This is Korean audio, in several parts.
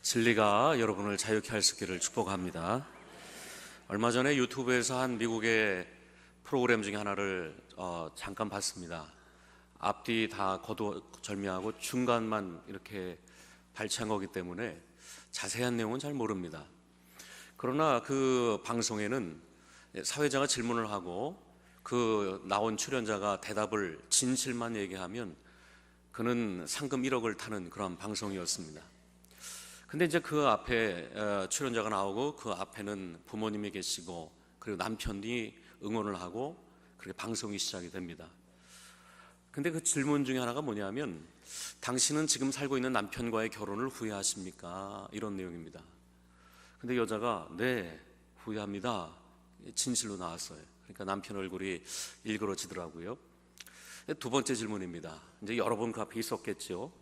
진리가 여러분을 자유케 할 수 있기를 축복합니다. 얼마 전에 유튜브에서 한 미국의 프로그램 중에 하나를 잠깐 봤습니다. 앞뒤 다 거두절미하고 중간만 이렇게 발췌한 거기 때문에 자세한 내용은 잘 모릅니다. 그러나 그 방송에는 사회자가 질문을 하고 그 나온 출연자가 대답을 진실만 얘기하면 그는 상금 1억을 타는 그런 방송이었습니다. 근데 이제 그 앞에 출연자가 나오고 그 앞에는 부모님이 계시고 그리고 남편이 응원을 하고 그렇게 방송이 시작이 됩니다. 근데 그 질문 중에 하나가 뭐냐면, 당신은 지금 살고 있는 남편과의 결혼을 후회하십니까? 이런 내용입니다. 근데 여자가 네, 후회합니다. 진실로 나왔어요. 그러니까 남편 얼굴이 일그러지더라고요. 두 번째 질문입니다. 이제 여러 번 그 앞에 있었겠죠.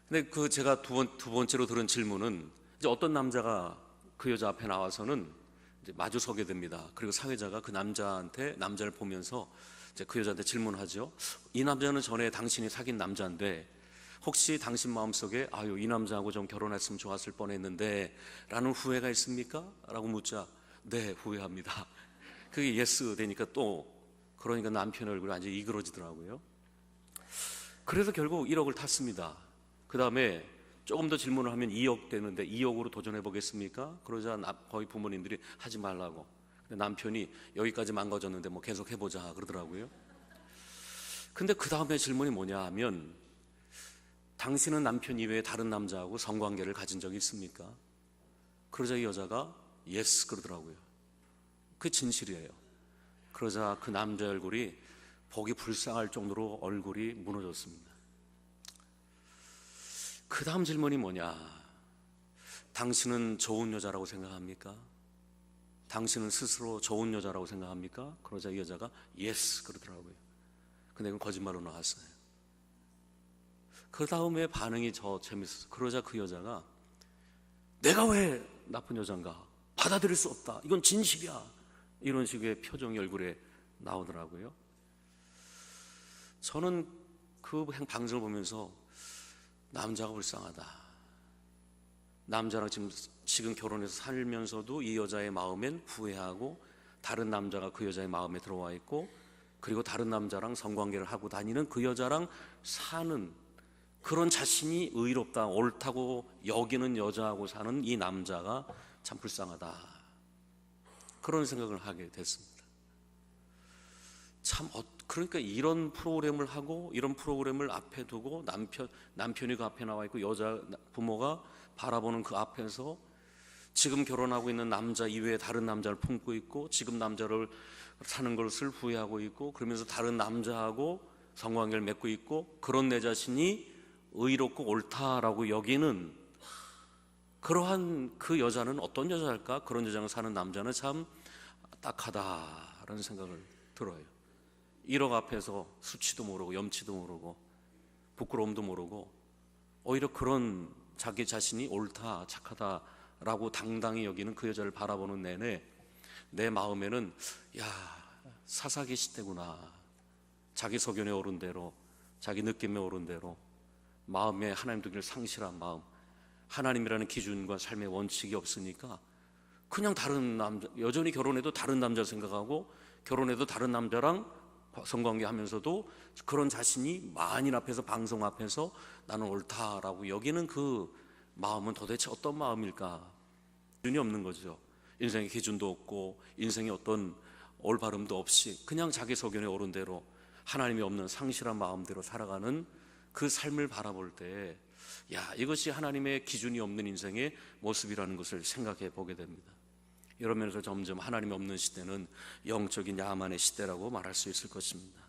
근데 그 제가 두 번째로 들은 질문은, 이제 어떤 남자가 그 여자 앞에 나와서는 이제 마주 서게 됩니다. 그리고 사회자가 그 남자를 보면서 이제 그 여자한테 질문하죠. 이 남자는 전에 당신이 사귄 남자인데 혹시 당신 마음속에 아유, 이 남자하고 좀 결혼했으면 좋았을 뻔했는데 라는 후회가 있습니까? 라고 묻자 네, 후회합니다. 그게 예스 되니까 그러니까 남편의 얼굴이 완전히 이그러지더라고요. 그래서 결국 1억을 탔습니다. 그 다음에 조금 더 질문을 하면 2억 되는데 2억으로 도전해 보겠습니까? 그러자 거의 부모님들이 하지 말라고. 근데 남편이 여기까지 망가졌는데 뭐 계속 해보자 그러더라고요. 근데 그 다음에 질문이 뭐냐 하면, 당신은 남편 이외에 다른 남자하고 성관계를 가진 적이 있습니까? 그러자 이 여자가 예스 그러더라고요. 그게 진실이에요. 그러자 그 남자 얼굴이 보기 불쌍할 정도로 얼굴이 무너졌습니다. 그 다음 질문이 뭐냐, 당신은 좋은 여자라고 생각합니까? 당신은 스스로 좋은 여자라고 생각합니까? 그러자 이 여자가 예스 그러더라고요. 근데 그건 거짓말로 나왔어요. 그 다음에 반응이 저 재밌었어요. 그러자 그 여자가 내가 왜 나쁜 여잔가? 받아들일 수 없다. 이건 진실이야. 이런 식의 표정이 얼굴에 나오더라고요. 저는 그 방송을 보면서 남자가 불쌍하다. 남자랑 지금 결혼해서 살면서도 이 여자의 마음엔 후회하고 다른 남자가 그 여자의 마음에 들어와 있고, 그리고 다른 남자랑 성관계를 하고 다니는 그 여자랑 사는 그런 자신이 의롭다, 옳다고 여기는 여자하고 사는 이 남자가 참 불쌍하다. 그런 생각을 하게 됐습니다. 그러니까 이런 프로그램을 하고 이런 프로그램을 앞에 두고 남편이 그 앞에 나와 있고 여자 부모가 바라보는 그 앞에서 지금 결혼하고 있는 남자 이외에 다른 남자를 품고 있고 지금 남자를 사는 것을 후회하고 있고, 그러면서 다른 남자하고 성관계를 맺고 있고, 그런 내 자신이 의롭고 옳다라고 여기는 그러한 그 여자는 어떤 여자일까? 그런 여자가 사는 남자는 참 딱하다라는 생각을 들어요. 1억 앞에서 수치도 모르고 염치도 모르고 부끄러움도 모르고 오히려 그런 자기 자신이 옳다, 착하다라고 당당히 여기는 그 여자를 바라보는 내내 내 마음에는 야, 사사기 시대구나. 자기 소견에 오른 대로, 자기 느낌에 오른 대로 마음에 하나님 두기를 상실한 마음, 하나님이라는 기준과 삶의 원칙이 없으니까 그냥 다른 남자, 여전히 결혼해도 다른 남자 생각하고 결혼해도 다른 남자랑 성관계 하면서도 그런 자신이 만인 앞에서, 방송 앞에서 나는 옳다라고 여기는 그 마음은 도대체 어떤 마음일까? 기준이 없는 거죠. 인생의 기준도 없고 인생의 어떤 올바름도 없이 그냥 자기 소견에 오른 대로 하나님이 없는 상실한 마음대로 살아가는 그 삶을 바라볼 때, 야, 이것이 하나님의 기준이 없는 인생의 모습이라는 것을 생각해 보게 됩니다. 이런 면에서 점점 하나님이 없는 시대는 영적인 야만의 시대라고 말할 수 있을 것입니다.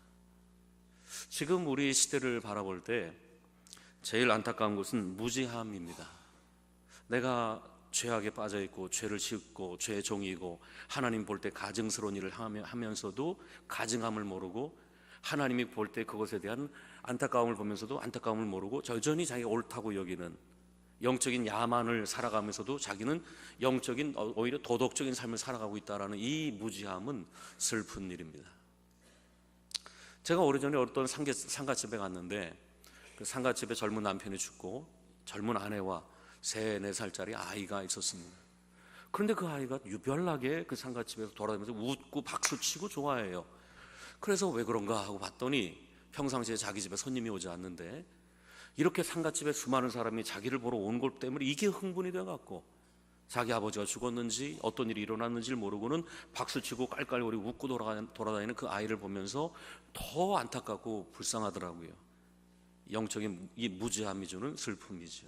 지금 우리 시대를 바라볼 때 제일 안타까운 것은 무지함입니다. 내가 죄악에 빠져 있고 죄를 짓고 죄의 종이고 하나님 볼 때 가증스러운 일을 하면서도 가증함을 모르고, 하나님이 볼 때 그것에 대한 안타까움을 보면서도 안타까움을 모르고 여전히 자기가 옳다고 여기는 영적인 야만을 살아가면서도 자기는 영적인, 오히려 도덕적인 삶을 살아가고 있다는 이 무지함은 슬픈 일입니다. 제가 오래전에 어떤 상가집에 갔는데 그 상가집에 젊은 남편이 죽고 젊은 아내와 3, 4살짜리 아이가 있었습니다. 그런데 그 아이가 유별나게 그 상가집에서 돌아다니면서 웃고 박수치고 좋아해요. 그래서 왜 그런가 하고 봤더니 평상시에 자기 집에 손님이 오지 않는데 이렇게 상가집에 수많은 사람이 자기를 보러 온 것 때문에 이게 흥분이 돼갖고 자기 아버지가 죽었는지 어떤 일이 일어났는지를 모르고는 박수치고 깔깔거리고 웃고 돌아다니는 그 아이를 보면서 더 안타깝고 불쌍하더라고요. 영적인 이 무지함이 주는 슬픔이죠.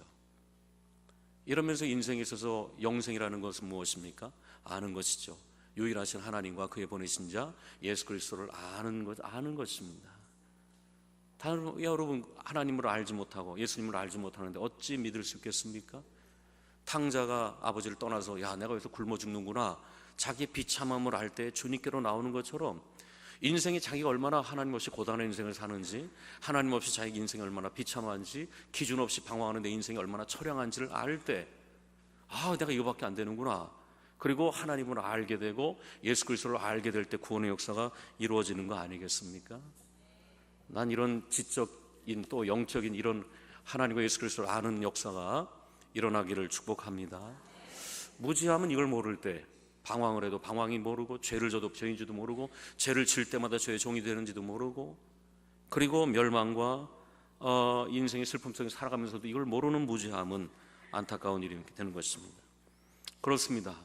이러면서 인생에 있어서 영생이라는 것은 무엇입니까? 아는 것이죠. 유일하신 하나님과 그의 보내신 자 예수 그리스도를 아는 것입니다. 여러분, 하나님을 알지 못하고 예수님을 알지 못하는데 어찌 믿을 수 있겠습니까? 탕자가 아버지를 떠나서 야, 내가 여기서 굶어 죽는구나, 자기의 비참함을 알 때 주님께로 나오는 것처럼 인생이 자기가 얼마나 하나님 없이 고단한 인생을 사는지, 하나님 없이 자기 인생이 얼마나 비참한지, 기준 없이 방황하는 내 인생이 얼마나 처량한지를 알 때 내가 이거밖에 안 되는구나, 그리고 하나님을 알게 되고 예수 그리스도를 알게 될 때 구원의 역사가 이루어지는 거 아니겠습니까? 난 이런 지적인 또 영적인 이런 하나님과 예수 그리스도를 아는 역사가 일어나기를 축복합니다. 무지함은 이걸 모를 때 방황을 해도 방황이 모르고, 죄를 져도 죄인지도 모르고, 죄를 질 때마다 죄의 종이 되는지도 모르고, 그리고 멸망과 인생의 슬픔 속에 살아가면서도 이걸 모르는 무지함은 안타까운 일이 되는 것입니다. 그렇습니다.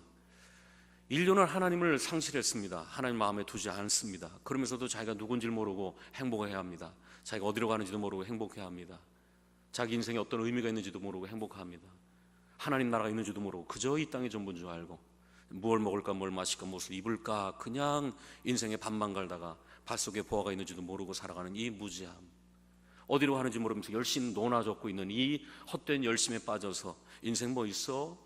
인류는 하나님을 상실했습니다. 하나님 마음에 두지 않습니다. 그러면서도 자기가 누군지를 모르고 행복해야 합니다. 자기가 어디로 가는지도 모르고 행복해야 합니다. 자기 인생에 어떤 의미가 있는지도 모르고 행복합니다. 하나님 나라가 있는지도 모르고 그저 이 땅이 전부인 줄 알고, 뭘 먹을까 뭘 마실까 무엇을 입을까 그냥 인생의 밤만 갈다가 뱃속에 보아가 있는지도 모르고 살아가는 이 무지함, 어디로 가는지 모르면서 열심히 논아젓고 있는 이 헛된 열심에 빠져서 인생 뭐 있어?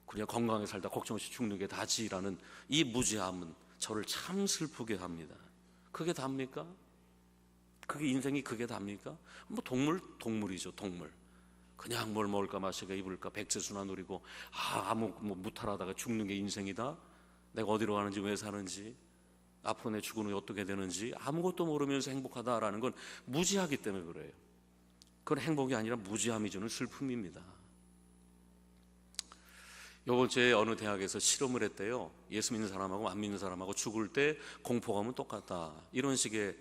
그냥 건강하게 살다 걱정 없이 죽는 게 다지라는 이 무지함은 저를 참 슬프게 합니다. 그게 답니까? 그게 인생이 그게 답니까? 뭐 동물이죠. 동물. 그냥 뭘 먹을까 마실까 입을까 백제수나 누리고 아무 무탈하다가 죽는 게 인생이다. 내가 어디로 가는지 왜 사는지 앞으로 내 죽은 후에 어떻게 되는지 아무것도 모르면서 행복하다라는 건 무지하기 때문에 그래요. 그건 행복이 아니라 무지함이 주는 슬픔입니다. 이번 주에 어느 대학에서 실험을 했대요. 예수 믿는 사람하고 안 믿는 사람하고 죽을 때 공포감은 똑같다, 이런 식의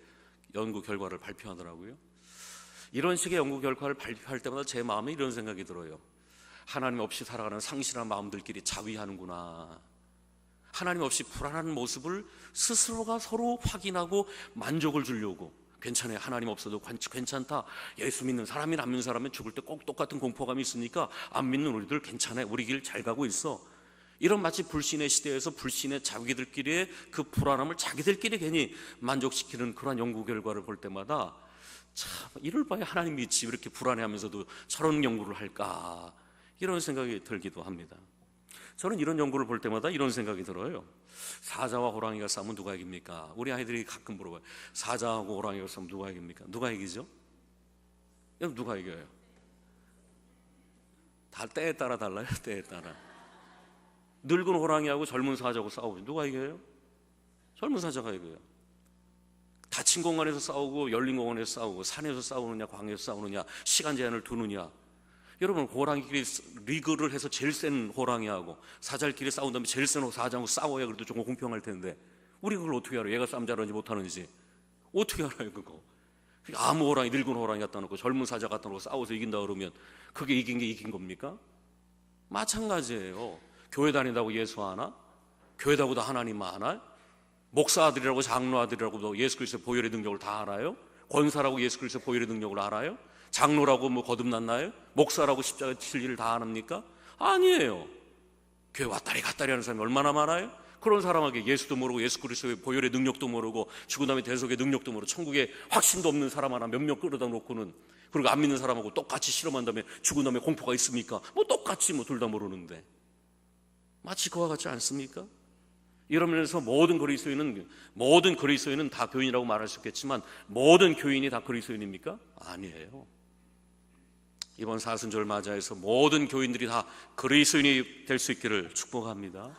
연구 결과를 발표하더라고요. 이런 식의 연구 결과를 발표할 때마다 제 마음에 이런 생각이 들어요. 하나님 없이 살아가는 상실한 마음들끼리 자위하는구나. 하나님 없이 불안한 모습을 스스로가 서로 확인하고 만족을 주려고, 괜찮아요, 하나님 없어도 괜찮다, 예수 믿는 사람이 안 믿는 사람은 죽을 때 꼭 똑같은 공포감이 있으니까 안 믿는 우리들 괜찮아, 우리 길 잘 가고 있어, 이런 마치 불신의 시대에서 불신의 자기들끼리의 그 불안함을 자기들끼리 괜히 만족시키는 그러한 연구 결과를 볼 때마다 참 이럴 바에 하나님 믿지 이렇게 불안해하면서도 저런 연구를 할까, 이런 생각이 들기도 합니다. 저는 이런 연구를 볼 때마다 이런 생각이 들어요. 사자와 호랑이가 싸우면 누가 이깁니까? 우리 아이들이 가끔 물어봐요. 사자하고 호랑이가 싸우면 누가 이깁니까? 누가 이기죠? 누가 이겨요? 다 때에 따라 달라요. 때에 따라. 늙은 호랑이하고 젊은 사자하고 싸우면 누가 이겨요? 젊은 사자가 이겨요. 닫힌 공간에서 싸우고 열린 공간에서 싸우고, 산에서 싸우느냐 광야에서 싸우느냐, 시간 제한을 두느냐, 여러분 호랑이끼리 리그를 해서 제일 센 호랑이하고 사자끼리 싸운 다음에 제일 센 사자하고 싸워야 그래도 좀 공평할 텐데 우리 그걸 어떻게 알아요? 얘가 싸움 잘하는지 못하는지 어떻게 알아요 그거? 아무 호랑이, 늙은 호랑이 갖다 놓고 젊은 사자 갖다 놓고 싸워서 이긴다 그러면 그게 이긴 게 이긴 겁니까? 마찬가지예요. 교회 다닌다고 예수 하나? 교회 다니고 하나님 하나? 목사 아들이라고 장로 아들이라고 예수 그리스도의 보혈의 능력을 다 알아요? 권사라고 예수 그리스도의 보혈의 능력을 알아요? 장로라고 뭐 거듭났나요? 목사라고 십자가 칠 일을 다 합니까? 아니에요. 교회 왔다리 갔다리 하는 사람이 얼마나 많아요? 그런 사람에게 예수도 모르고 예수 그리스도의 보혈의 능력도 모르고 죽은 다음에 대속의 능력도 모르고 천국에 확신도 없는 사람 하나 몇몇 끌어다 놓고는, 그리고 안 믿는 사람하고 똑같이 실험한 다음에 죽은 다음에 공포가 있습니까? 뭐 똑같이 뭐 둘 다 모르는데 마치 그와 같지 않습니까? 이러면서 모든 그리스도인은 다 교인이라고 말할 수 있겠지만 모든 교인이 다 그리스도인입니까? 아니에요. 이번 사순절 맞이해서 모든 교인들이 다 그리스도인이 될 수 있기를 축복합니다.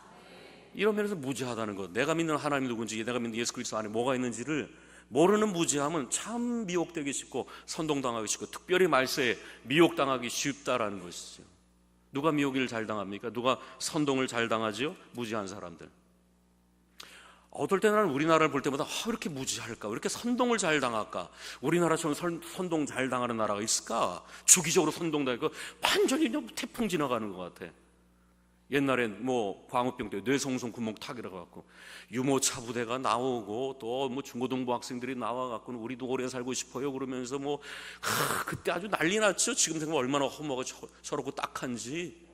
이런 면에서 무지하다는 것, 내가 믿는 하나님이 누군지, 내가 믿는 예수 그리스도 안에 뭐가 있는지를 모르는 무지함은 참 미혹되기 쉽고 선동당하기 쉽고 특별히 말세에 미혹당하기 쉽다라는 것이죠. 누가 미혹을 잘 당합니까? 누가 선동을 잘 당하지요? 무지한 사람들. 어떨 때는 우리나라를 볼 때마다 왜 이렇게 무지할까? 왜 이렇게 선동을 잘 당할까? 우리나라처럼 선동 잘 당하는 나라가 있을까? 주기적으로 선동당하고 완전히 그냥 태풍 지나가는 것 같아. 옛날엔 뭐 광우병 때 뇌성송 구멍탁이라고 갖고 유모차 부대가 나오고 또 뭐 중고등부 학생들이 나와갖고는 우리도 오래 살고 싶어요 그러면서 뭐 그때 아주 난리 났죠. 지금 생각하면 얼마나 허무하고 저렇고 딱한지.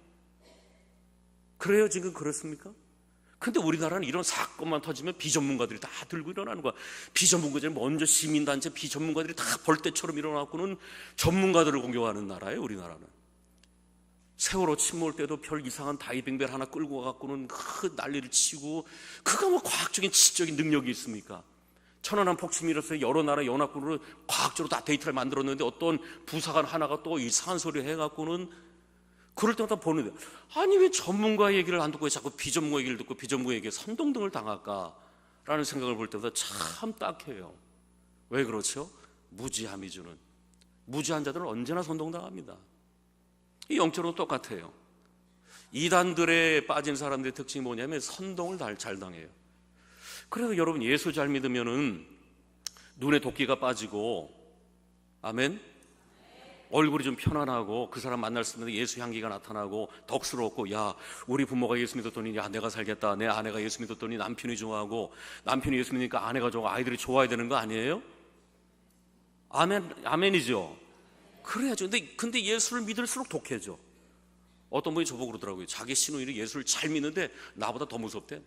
그래요 지금 그렇습니까? 근데 우리나라는 이런 사건만 터지면 비전문가들이 다 들고 일어나는 거야. 비전문가들이 먼저 시민단체 비전문가들이 다 벌떼처럼 일어나고는 전문가들을 공격하는 나라예요 우리나라는. 세월호 침몰 때도 별 이상한 다이빙벨 하나 끌고 가갖고는 그 난리를 치고, 그가 뭐 과학적인 지적인 능력이 있습니까? 천안함 폭침 일어서 여러 나라 연합군으로 과학적으로 다 데이터를 만들었는데 어떤 부사관 하나가 또 이상한 소리 해갖고는 그럴 때마다 보는데, 아니 왜 전문가 얘기를 안 듣고 왜 자꾸 비전문가 얘기를 듣고 비전문가 얘기에 선동등을 당할까라는 생각을 볼 때마다 참 딱해요. 왜 그렇죠? 무지함이 주는, 무지한 자들은 언제나 선동당합니다. 이 영적으로 똑같아요. 이단들에 빠진 사람들의 특징이 뭐냐면 선동을 잘 당해요. 그래서 여러분 예수 잘 믿으면은 눈에 도끼가 빠지고, 아멘, 얼굴이 좀 편안하고 그 사람 만날 수 있는데 예수 향기가 나타나고 덕스럽고, 야 우리 부모가 예수 믿었더니 야 내가 살겠다, 내 아내가 예수 믿었더니 남편이 좋아하고 남편이 예수 믿으니까 아내가 좋아하고 아이들이 좋아야 되는 거 아니에요? 아멘, 아멘이죠. 그래야죠. 근데 예수를 믿을수록 독해져. 어떤 분이 저보고 그러더라고요. 자기 시누이는 예수를 잘 믿는데 나보다 더 무섭대.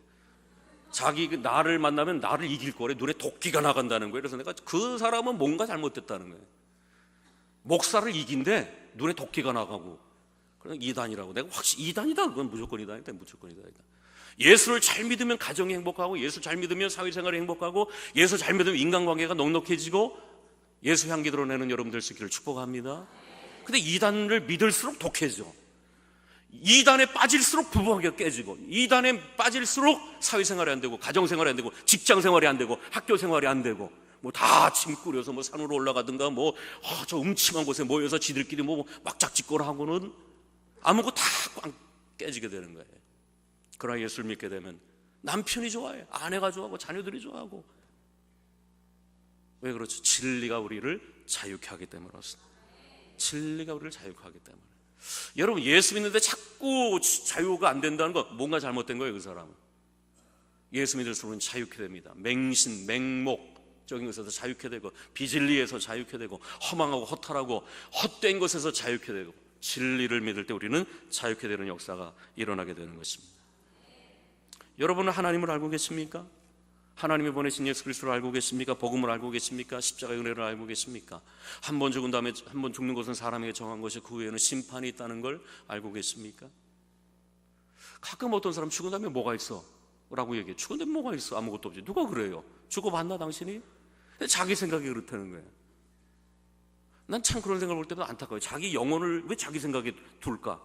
자기 나를 만나면 나를 이길 거래. 눈에 도끼가 나간다는 거예요. 그래서 내가 그 사람은 뭔가 잘못됐다는 거예요. 목사를 이긴데 눈에 도끼가 나가고, 그냥 이단이라고. 내가 확실히 이단이다. 그건 무조건 이단이다. 무조건 이단이다. 예수를 잘 믿으면 가정이 행복하고, 예수 잘 믿으면 사회생활이 행복하고, 예수 잘 믿으면 인간관계가 넉넉해지고, 예수 향기 드러내는 여러분 될 수 있기를 축복합니다. 근데 이단을 믿을수록 독해져. 이단에 빠질수록 부부관계가 깨지고, 이단에 빠질수록 사회생활이 안 되고, 가정생활이 안 되고, 직장생활이 안 되고, 학교생활이 안 되고, 뭐 다 짐 꾸려서 뭐 산으로 올라가든가 뭐 저 음침한 곳에 모여서 지들끼리 뭐 막작짓거라 하고는 아무것도 다 꽝 깨지게 되는 거예요. 그러나 예수를 믿게 되면 남편이 좋아해, 아내가 좋아하고, 자녀들이 좋아하고. 왜 그렇죠? 진리가 우리를 자유케 하기 때문에 그렇습니다. 진리가 우리를 자유케 하기 때문에. 여러분 예수 믿는데 자꾸 자유가 안 된다는 거 뭔가 잘못된 거예요. 그 사람은 예수 믿을수록 자유케 됩니다. 맹신, 맹목적인 것에서 자유케 되고, 비진리에서 자유케 되고, 허망하고 허탈하고 헛된 것에서 자유케 되고, 진리를 믿을 때 우리는 자유케 되는 역사가 일어나게 되는 것입니다. 여러분은 하나님을 알고 계십니까? 하나님이 보내신 예수 그리스도를 알고 계십니까? 복음을 알고 계십니까? 십자가의 은혜를 알고 계십니까? 한 번 죽은 다음에 한 번 죽는 것은 사람에게 정한 것이 그 후에는 심판이 있다는 걸 알고 계십니까? 가끔 어떤 사람 죽은 다음에 뭐가 있어? 라고 얘기해. 죽은 다음에 뭐가 있어? 아무것도 없지. 누가 그래요? 죽어봤나 당신이? 자기 생각이 그렇다는 거예요. 난 참 그런 생각을 볼 때도 안타까워요. 자기 영혼을 왜 자기 생각에 둘까?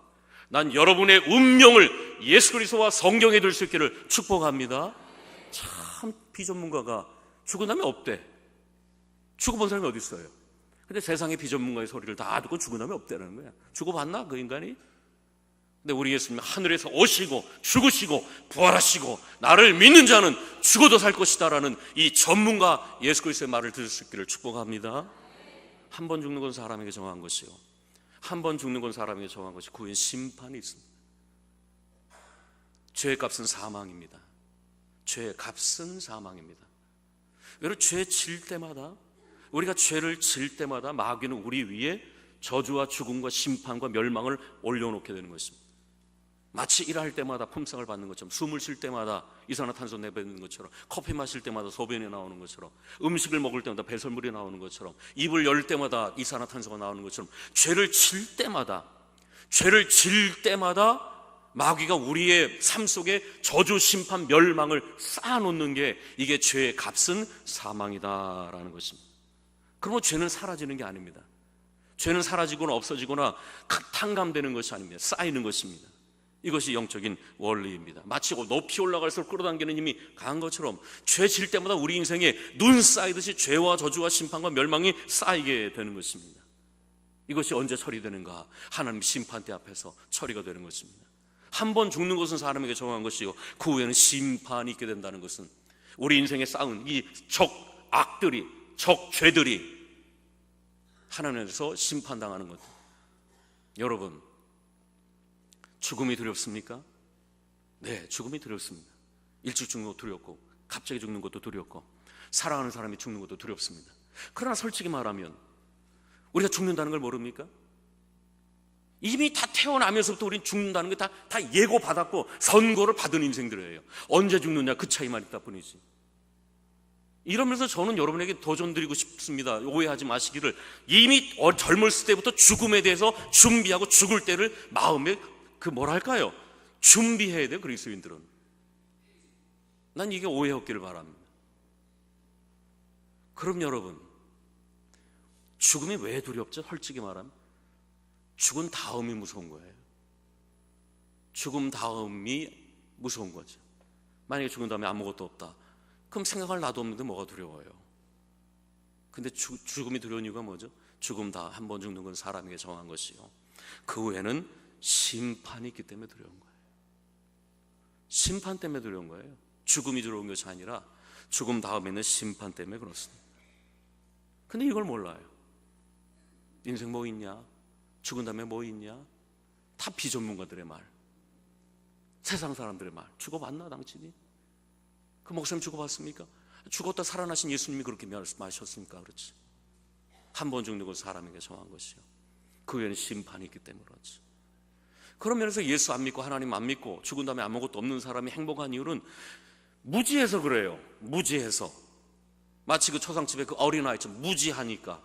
난 여러분의 운명을 예수 그리스도와 성경에 둘 수 있기를 축복합니다. 참 비전문가가 죽은 다음에 없대. 죽어본 사람이 어디 있어요? 근데 세상의 비전문가의 소리를 다 듣고 죽은 다음에 없다는 거야. 죽어봤나 그 인간이? 근데 우리 예수님 하늘에서 오시고 죽으시고 부활하시고 나를 믿는 자는 죽어도 살 것이다라는 이 전문가 예수 그리스도의 말을 들을 수 있기를 축복합니다. 한 번 죽는 건 사람에게 정한 것이요, 한 번 죽는 건 사람에게 정한 것이, 그 후엔 심판이 있습니다. 죄의 값은 사망입니다. 죄의 값은 사망입니다. 여러분 죄 질 때마다, 우리가 죄를 질 때마다 마귀는 우리 위에 저주와 죽음과 심판과 멸망을 올려놓게 되는 것입니다. 마치 일할 때마다 품삯을 받는 것처럼, 숨을 쉴 때마다 이산화탄소 내뱉는 것처럼, 커피 마실 때마다 소변이 나오는 것처럼, 음식을 먹을 때마다 배설물이 나오는 것처럼, 입을 열 때마다 이산화탄소가 나오는 것처럼, 죄를 질 때마다 마귀가 우리의 삶 속에 저주, 심판, 멸망을 쌓아놓는 게, 이게 죄의 값은 사망이다라는 것입니다. 그러면 죄는 사라지는 게 아닙니다. 죄는 사라지거나 없어지거나 탕감되는 것이 아닙니다. 쌓이는 것입니다. 이것이 영적인 원리입니다. 마치 높이 올라갈수록 끌어당기는 힘이 강한 것처럼 죄 질 때마다 우리 인생에 눈 쌓이듯이 죄와 저주와 심판과 멸망이 쌓이게 되는 것입니다. 이것이 언제 처리되는가? 하나님 심판대 앞에서 처리가 되는 것입니다. 한 번 죽는 것은 사람에게 정한 것이요, 그 후에는 심판이 있게 된다는 것은 우리 인생에 쌓은 이 악들이, 죄들이 하나님께서 심판당하는 것. 여러분, 죽음이 두렵습니까? 네, 죽음이 두렵습니다. 일찍 죽는 것도 두렵고, 갑자기 죽는 것도 두렵고, 사랑하는 사람이 죽는 것도 두렵습니다. 그러나 솔직히 말하면 우리가 죽는다는 걸 모릅니까? 이미 다 태어나면서부터 우리는 죽는다는 게 다 예고받았고 선고를 받은 인생들이에요. 언제 죽느냐, 그 차이만 있다 뿐이지. 이러면서 저는 여러분에게 도전드리고 싶습니다. 오해하지 마시기를, 이미 젊었을 때부터 죽음에 대해서 준비하고 죽을 때를 마음에 준비해야 돼요. 그리스도인들은. 난 이게 오해 없기를 바랍니다. 그럼 여러분, 죽음이 왜 두렵죠? 솔직히 말하면 죽은 다음이 무서운 거예요. 죽음 다음이 무서운 거죠. 만약에 죽은 다음에 아무것도 없다, 그럼 생각할 나도 없는데 뭐가 두려워요? 근데 죽음이 두려운 이유가 뭐죠? 죽음 다 한 번 죽는 건 사람에게 정한 것이요, 그 후에는 심판이 있기 때문에 두려운 거예요. 심판 때문에 두려운 거예요. 죽음이 두려운 것이 아니라 죽음 다음에는 심판 때문에 그렇습니다. 근데 이걸 몰라요. 인생 뭐 있냐? 죽은 다음에 뭐 있냐? 다 비전문가들의 말, 세상 사람들의 말. 죽어봤나 당신이? 그 목사님 죽어봤습니까? 죽었다 살아나신 예수님이 그렇게 말씀하셨습니까? 그렇지. 한 번 죽는 건 사람에게 정한 것이요, 그 후에는 심판이 있기 때문에 그렇지. 그런 면에서 예수 안 믿고 하나님 안 믿고 죽은 다음에 아무것도 없는 사람이 행복한 이유는 무지해서 그래요. 무지해서. 마치 그 초상집의 그 어린아이처럼 무지하니까,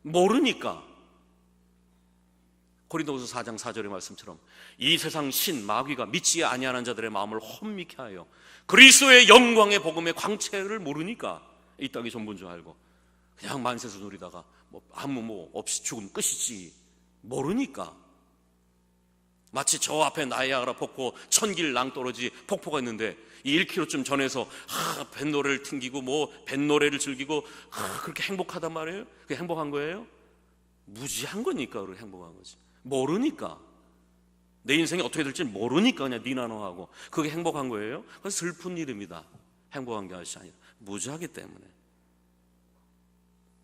모르니까. 고린도후서 4장 4절의 말씀처럼 이 세상 신 마귀가 믿지 아니하는 자들의 마음을 혼미케 하여 그리스도의 영광의 복음의 광채를 모르니까 이 땅이 전부인 줄 알고 그냥 만세서 누리다가 아무 없이 죽으면 끝이지 모르니까. 마치 저 앞에 나이아가라 폭포, 천길 낭떠러지 폭포가 있는데 이 1km쯤 전에서 뱃노래를 튕기고 뱃노래를 즐기고 그렇게 행복하단 말이에요? 그게 행복한 거예요? 무지한 거니까 그렇게 행복한 거지. 모르니까, 내 인생이 어떻게 될지 모르니까 그냥 니나노하고 그게 행복한 거예요? 그건 슬픈 일입니다. 행복한 게 아니라 무지하기 때문에.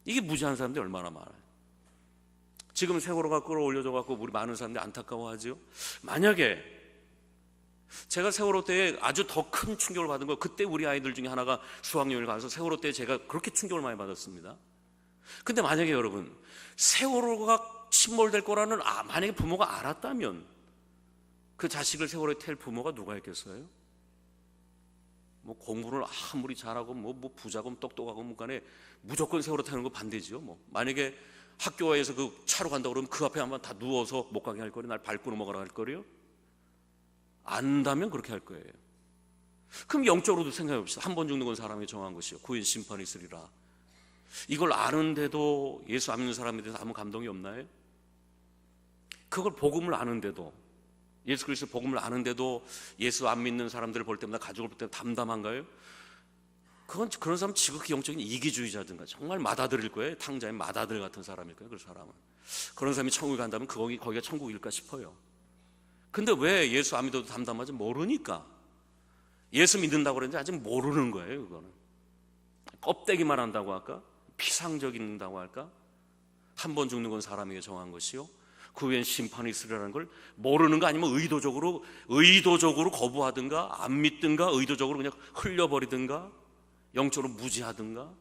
이게 무지한 사람들이 얼마나 많아요. 지금 세월호가 끌어올려져 갖고 우리 많은 사람들이 안타까워하죠. 만약에 제가 세월호 때에 아주 더 큰 충격을 받은 거, 그때 우리 아이들 중에 하나가 수학여행을 가서 세월호 때 제가 그렇게 충격을 많이 받았습니다. 근데 만약에 여러분, 세월호가 침몰될 거라는 만약에 부모가 알았다면 그 자식을 세월호에 태울 부모가 누가 있겠어요? 공부를 아무리 잘하고 부자고 똑똑하고 간에 무조건 세월호 타는 거 반대지요. 만약에 학교에서 그 차로 간다고 그러면 그 앞에 아마 다 누워서 못 가게 할 거예요. 날 밟고 넘어가라 할 거예요. 안다면 그렇게 할 거예요. 그럼 영적으로도 생각해 봅시다. 한 번 죽는 건 사람이 정한 것이요, 그 후엔 심판이 있으리라. 이걸 아는데도 예수 안 믿는 사람에 대해서 아무 감동이 없나요? 그걸 복음을 아는데도, 예수 그리스도 복음을 아는데도 예수 안 믿는 사람들을 볼 때마다, 가족을 볼 때마다 담담한가요? 그런 사람 지극히 영적인 이기주의자든가 정말 맏아들일 거예요. 탕자의 맏아들 같은 사람일 거예요. 그 사람은. 그런 사람이 천국에 간다면 거기가 천국일까 싶어요. 근데 왜 예수 안 믿어도 담담하지? 모르니까. 예수 믿는다고 그랬는데 아직 모르는 거예요. 그거는 껍데기만 한다고 할까? 피상적인다고 할까? 한 번 죽는 건 사람에게 정한 것이요, 그 후엔 심판이 있으리라는 걸 모르는 거, 아니면 의도적으로 거부하든가 안 믿든가 의도적으로 그냥 흘려버리든가 영적으로 무지하든가.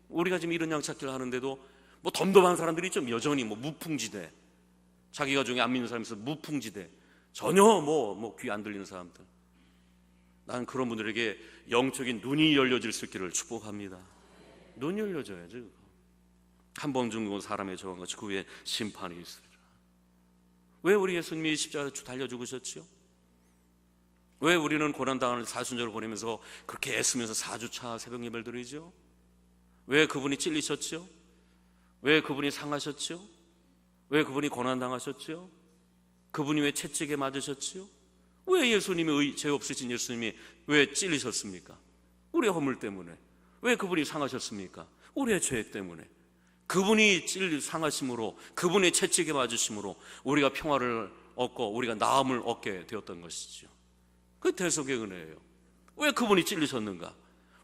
우리가 지금 이런 양찾기를 하는데도 덤덤한 사람들이 있죠. 여전히 무풍지대, 자기 가정에 안 믿는 사람이 있어 무풍지대, 전혀 귀 안 들리는 사람들. 나는 그런 분들에게 영적인 눈이 열려질 수 있기를 축복합니다. 눈이 열려져야죠. 한 번 죽는 건 사람의 정한 것이, 그 후에 심판이 있으리라. 왜 우리 예수님이 십자가에 달려 죽으셨지요? 왜 우리는 고난당하는 사순절을 보내면서 그렇게 애쓰면서 4주차 새벽 예배를 드리죠? 왜 그분이 찔리셨죠? 왜 그분이 상하셨죠? 왜 그분이 고난당하셨죠? 그분이 왜 채찍에 맞으셨죠? 왜 예수님이, 죄 없으신 예수님이 왜 찔리셨습니까? 우리의 허물 때문에. 왜 그분이 상하셨습니까? 우리의 죄 때문에. 그분이 상하심으로, 그분의 채찍에 맞으심으로 우리가 평화를 얻고 우리가 나음을 얻게 되었던 것이죠. 그 대속의 은혜예요. 왜 그분이 찔리셨는가?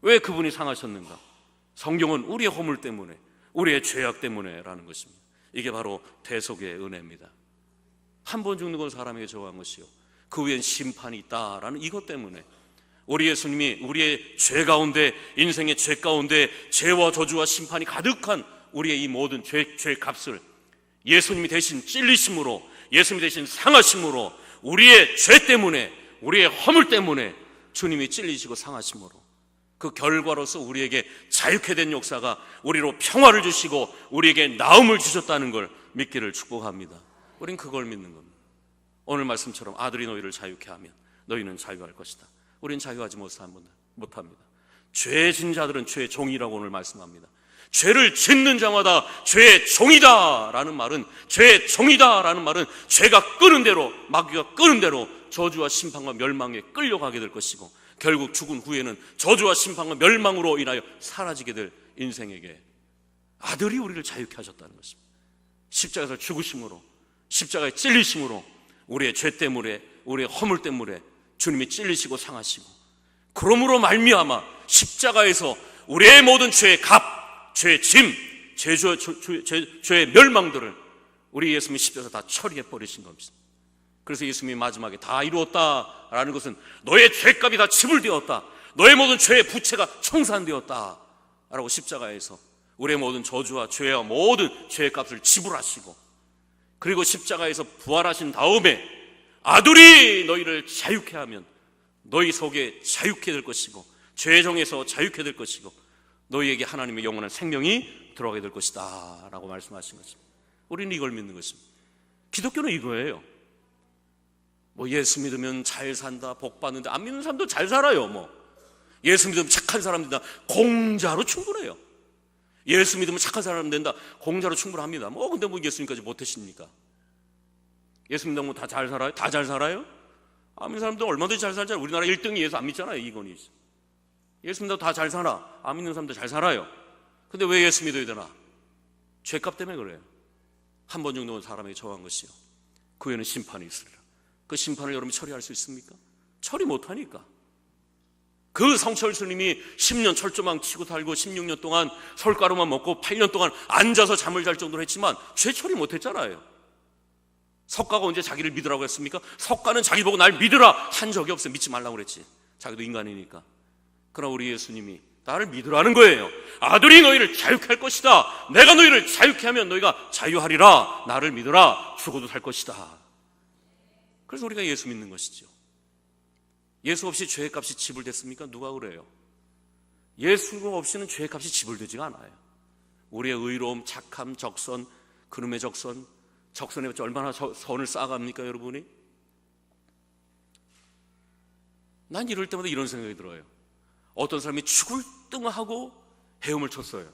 왜 그분이 상하셨는가? 성경은 우리의 허물 때문에, 우리의 죄악 때문에라는 것입니다. 이게 바로 대속의 은혜입니다. 한 번 죽는 건 사람에게 정한 것이요, 그 후엔 심판이 있다라는 이것 때문에 우리 예수님이 우리의 죄 가운데, 인생의 죄 가운데 죄와 저주와 심판이 가득한 우리의 이 모든 죄 값을 예수님이 대신 찔리심으로, 예수님이 대신 상하심으로, 우리의 죄 때문에, 우리의 허물 때문에 주님이 찔리시고 상하심으로 그 결과로서 우리에게 자유케 된 역사가, 우리로 평화를 주시고 우리에게 나음을 주셨다는 걸 믿기를 축복합니다. 우린 그걸 믿는 겁니다. 오늘 말씀처럼 아들이 너희를 자유케 하면 너희는 자유할 것이다. 우린 자유하지 못합니다. 죄 진 자들은 죄의 종이라고 오늘 말씀합니다. 죄를 짓는 자마다 죄의 종이다 라는 말은, 죄의 종이다 라는 말은 죄가 끄는 대로, 마귀가 끄는 대로 저주와 심판과 멸망에 끌려가게 될 것이고, 결국 죽은 후에는 저주와 심판과 멸망으로 인하여 사라지게 될 인생에게 아들이 우리를 자유케 하셨다는 것입니다. 십자가에서 죽으심으로, 십자가에 찔리심으로 우리의 죄 때문에, 우리의 허물 때문에 주님이 찔리시고 상하시고, 그러므로 말미암아 십자가에서 우리의 모든 죄의 값, 죄의 짐, 죄의 멸망들을 우리 예수님이 십자가에서 다 처리해 버리신 겁니다. 그래서 예수님이 마지막에 다 이루었다라는 것은 너의 죄값이 다 지불되었다, 너의 모든 죄의 부채가 청산되었다 라고 십자가에서 우리의 모든 저주와 죄와 모든 죄의 값을 지불하시고, 그리고 십자가에서 부활하신 다음에 아들이 너희를 자유케 하면 너희 속에 자유케 될 것이고, 죄의 정에서 자유케 될 것이고, 너희에게 하나님의 영원한 생명이 들어가게 될 것이다 라고 말씀하신 것입니다. 우리는 이걸 믿는 것입니다. 기독교는 이거예요. 뭐 예수 믿으면 잘 산다, 복 받는다. 안 믿는 사람도 잘 살아요. 예수 믿으면 착한 사람 된다, 공짜로 충분해요. 예수 믿으면 착한 사람 된다, 공짜로 충분합니다. 근데 예수님까지 못하십니까? 예수 믿으면 다 잘 살아요? 다 잘 살아요? 안 믿는 사람도 얼마든지 잘 살잖아요. 우리나라 1등이 예수 안 믿잖아요. 이건희. 예수 믿으면 다 잘 살아. 안 믿는 사람도 잘 살아요. 근데 왜 예수 믿어야 되나? 죄값 때문에 그래요. 한 번 정도는 사람에게 정한 것이요, 그 후에는 심판이 있으리라. 그 심판을 여러분이 처리할 수 있습니까? 처리 못하니까. 그 성철 스님이 10년 철조망 치고 살고 16년 동안 솔가루만 먹고 8년 동안 앉아서 잠을 잘 정도로 했지만 죄 처리 못했잖아요. 석가가 언제 자기를 믿으라고 했습니까? 석가는 자기 보고 날 믿으라 한 적이 없어요. 믿지 말라고 그랬지. 자기도 인간이니까. 그러나 우리 예수님이 나를 믿으라는 거예요. 아들이 너희를 자유케 할 것이다. 내가 너희를 자유케 하면 너희가 자유하리라. 나를 믿으라. 죽어도 살 것이다. 그래서 우리가 예수 믿는 것이죠. 예수 없이 죄의 값이 지불됐습니까? 누가 그래요? 예수 없이는 죄의 값이 지불되지가 않아요. 우리의 의로움, 착함, 적선, 그름의 적선, 적선에 얼마나 선을 쌓아갑니까 여러분이? 난 이럴 때마다 이런 생각이 들어요. 어떤 사람이 죽을 등하고 헤엄을 쳤어요.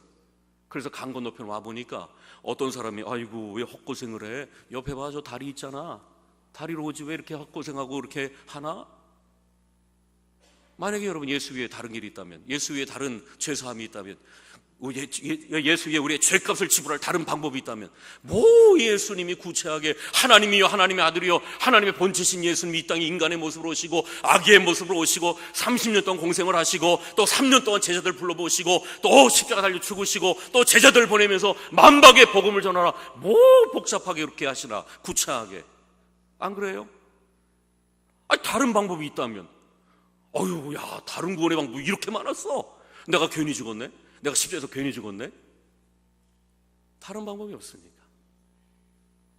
그래서 강 건너편 와보니까 어떤 사람이 아이고 왜 헛고생을 해? 옆에 봐, 저 다리 있잖아. 다리로 오지 왜 이렇게 헛고생하고 이렇게 하나? 만약에 여러분 예수 위에 다른 길이 있다면, 예수 위에 다른 죄사함이 있다면, 예수 위에 우리의 죄값을 지불할 다른 방법이 있다면, 예수님이 구체하게 하나님이요 하나님의 아들이요 하나님의 본체신 예수님이 이 땅에 인간의 모습으로 오시고 아기의 모습으로 오시고 30년 동안 공생을 하시고 또 3년 동안 제자들 불러보시고 또 십자가 달려 죽으시고 또 제자들 보내면서 만박의 복음을 전하라, 복잡하게 이렇게 하시나? 구체하게. 안 그래요? 다른 방법이 있다면, 다른 구원의 방법이 이렇게 많았어. 내가 괜히 죽었네? 내가 십자가에서 괜히 죽었네? 다른 방법이 없으니까.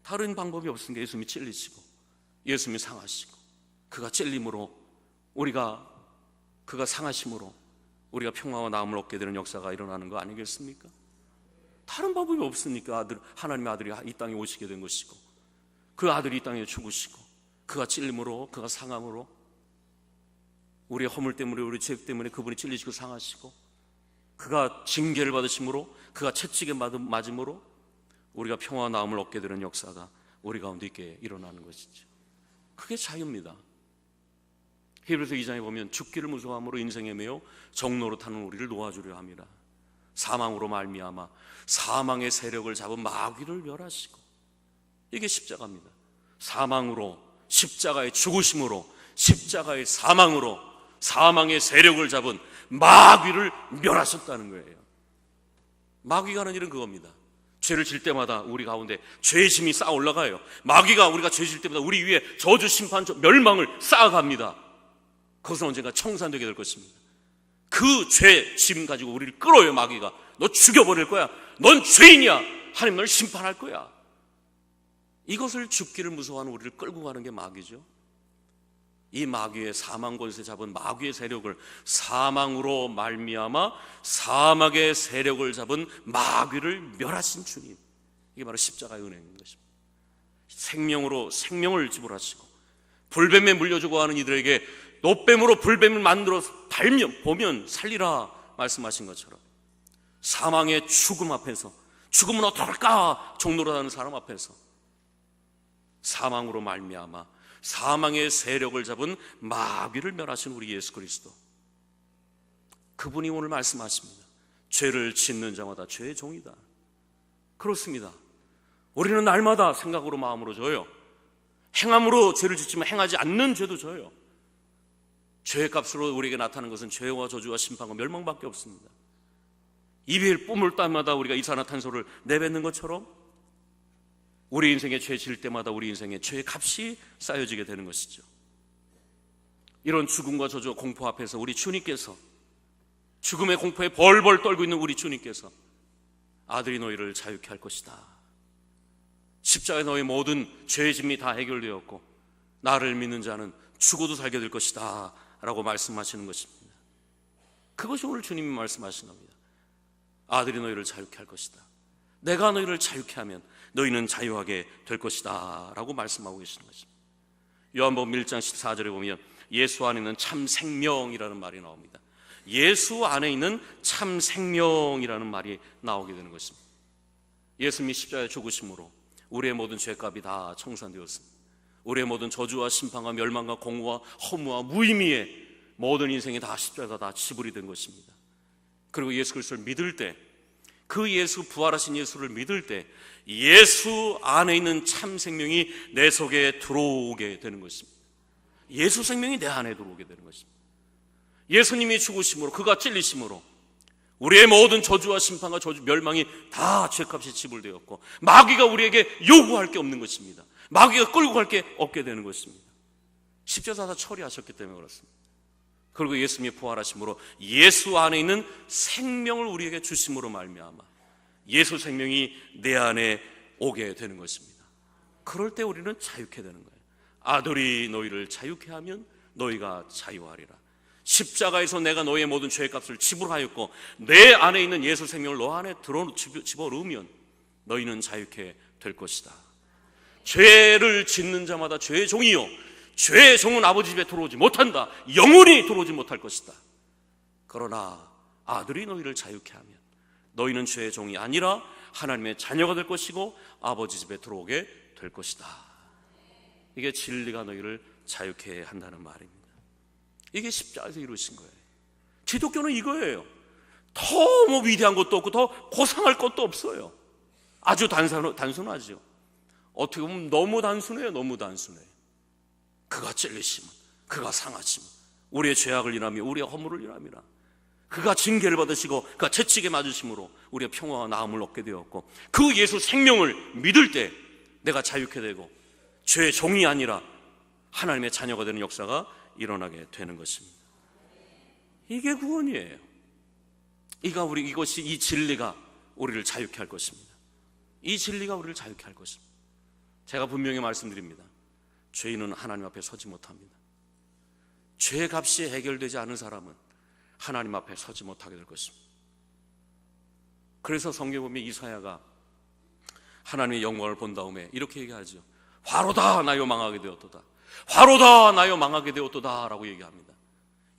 다른 방법이 없으니까 예수님이 찔리시고 예수님이 상하시고, 그가 찔림으로 그가 상하심으로 우리가 평화와 나음을 얻게 되는 역사가 일어나는 거 아니겠습니까? 다른 방법이 없으니까 하나님의 아들이 이 땅에 오시게 된 것이고, 그 아들이 이 땅에 죽으시고, 그가 찔림으로, 그가 상함으로, 우리의 허물 때문에, 우리 죄 때문에 그분이 찔리시고 상하시고, 그가 징계를 받으심으로, 그가 채찍에 맞음으로 우리가 평화와 나음을 얻게 되는 역사가 우리 가운데 있게 일어나는 것이죠. 그게 자유입니다. 히브리서 2장에 보면 죽기를 무서워함으로 인생에 매여 정노릇하는 우리를 놓아주려 합니다. 사망으로 말미암아 사망의 세력을 잡은 마귀를 멸하시고, 이게 십자가입니다. 사망으로, 십자가의 죽으심으로, 십자가의 사망으로 사망의 세력을 잡은 마귀를 멸하셨다는 거예요. 마귀가 하는 일은 그겁니다. 죄를 질 때마다 우리 가운데 죄의 짐이 쌓아 올라가요. 마귀가 우리가 죄 질 때마다 우리 위에 저주, 심판, 멸망을 쌓아갑니다. 그것은 언젠가 청산되게 될 것입니다. 그 죄 짐 가지고 우리를 끌어요. 마귀가 너 죽여버릴 거야, 넌 죄인이야, 하나님 널 심판할 거야. 이것을 죽기를 무서워하는 우리를 끌고 가는 게 마귀죠. 이 마귀의 사망 권세 잡은 마귀의 세력을, 사망으로 말미암아 사막의 세력을 잡은 마귀를 멸하신 주님, 이게 바로 십자가의 은혜인 것입니다. 생명으로 생명을 지불하시고, 불뱀에 물려주고 하는 이들에게 노뱀으로 불뱀을 만들어 보면 살리라 말씀하신 것처럼, 사망의 죽음 앞에서, 죽음은 어떡할까 종노릇하는 사람 앞에서 사망으로 말미암아 사망의 세력을 잡은 마귀를 멸하신 우리 예수 그리스도, 그분이 오늘 말씀하십니다. 죄를 짓는 자마다 죄의 종이다. 그렇습니다. 우리는 날마다 생각으로 마음으로 져요. 행함으로 죄를 짓지만 행하지 않는 죄도 져요. 죄의 값으로 우리에게 나타나는 것은 죄와 저주와 심판과 멸망밖에 없습니다. 입에 뿜을 때마다 우리가 이산화탄소를 내뱉는 것처럼 우리 인생에 죄 질 때마다 우리 인생에 죄의 값이 쌓여지게 되는 것이죠. 이런 죽음과 저주와 공포 앞에서 우리 주님께서, 죽음의 공포에 벌벌 떨고 있는 우리 주님께서 아들이 너희를 자유케 할 것이다, 십자가에 너희 모든 죄의 짐이 다 해결되었고 나를 믿는 자는 죽어도 살게 될 것이다 라고 말씀하시는 것입니다. 그것이 오늘 주님이 말씀하신 겁니다. 아들이 너희를 자유케 할 것이다, 내가 너희를 자유케 하면 너희는 자유하게 될 것이다 라고 말씀하고 계시는 것입니다. 요한복음 1장 14절에 보면 예수 안에 있는 참 생명이라는 말이 나옵니다. 예수 안에 있는 참 생명이라는 말이 나오게 되는 것입니다. 예수님이 십자가에 죽으심으로 우리의 모든 죄값이 다 청산되었습니다. 우리의 모든 저주와 심판과 멸망과 공고와 허무와 무의미의 모든 인생이 다 십자가가 다 지불이 된 것입니다. 그리고 예수 그리스도를 믿을 때, 그 예수, 부활하신 예수를 믿을 때 예수 안에 있는 참 생명이 내 속에 들어오게 되는 것입니다. 예수 생명이 내 안에 들어오게 되는 것입니다. 예수님이 죽으심으로, 그가 찔리심으로 우리의 모든 저주와 심판과 저주, 멸망이 다 죄값이 지불되었고 마귀가 우리에게 요구할 게 없는 것입니다. 마귀가 끌고 갈 게 없게 되는 것입니다. 십자가에서 처리하셨기 때문에 그렇습니다. 그리고 예수님이 부활하심으로 예수 안에 있는 생명을 우리에게 주심으로 말미암아 예수 생명이 내 안에 오게 되는 것입니다. 그럴 때 우리는 자유케 되는 거예요. 아들이 너희를 자유케 하면 너희가 자유하리라. 십자가에서 내가 너희의 모든 죄의 값을 지불하였고 내 안에 있는 예수 생명을 너 안에 집어넣으면 너희는 자유케 될 것이다. 죄를 짓는 자마다 죄의 종이요, 죄의 종은 아버지 집에 들어오지 못한다, 영원히 들어오지 못할 것이다. 그러나 아들이 너희를 자유케 하면 너희는 죄의 종이 아니라 하나님의 자녀가 될 것이고 아버지 집에 들어오게 될 것이다. 이게 진리가 너희를 자유케 한다는 말입니다. 이게 십자가에서 이루신 거예요. 기독교는 이거예요. 더 뭐 위대한 것도 없고 더 고상할 것도 없어요. 아주 단순하죠. 어떻게 보면 너무 단순해요. 너무 단순해요. 그가 찔리심은, 그가 상하심은 우리의 죄악을 인하며 우리의 허물을 인함이라. 그가 징계를 받으시고 그가 채찍에 맞으심으로 우리의 평화와 나음을 얻게 되었고 그 예수 생명을 믿을 때 내가 자유케 되고 죄의 종이 아니라 하나님의 자녀가 되는 역사가 일어나게 되는 것입니다. 이게 구원이에요. 이것이, 이 진리가 우리를 자유케 할 것입니다. 이 진리가 우리를 자유케 할 것입니다. 제가 분명히 말씀드립니다. 죄인은 하나님 앞에 서지 못합니다. 죄의 값이 해결되지 않은 사람은 하나님 앞에 서지 못하게 될 것입니다. 그래서 성경에 보면 이사야가 하나님의 영광을 본 다음에 이렇게 얘기하죠. 화로다 나여 망하게 되었도다, 화로다 나여 망하게 되었도다 라고 얘기합니다.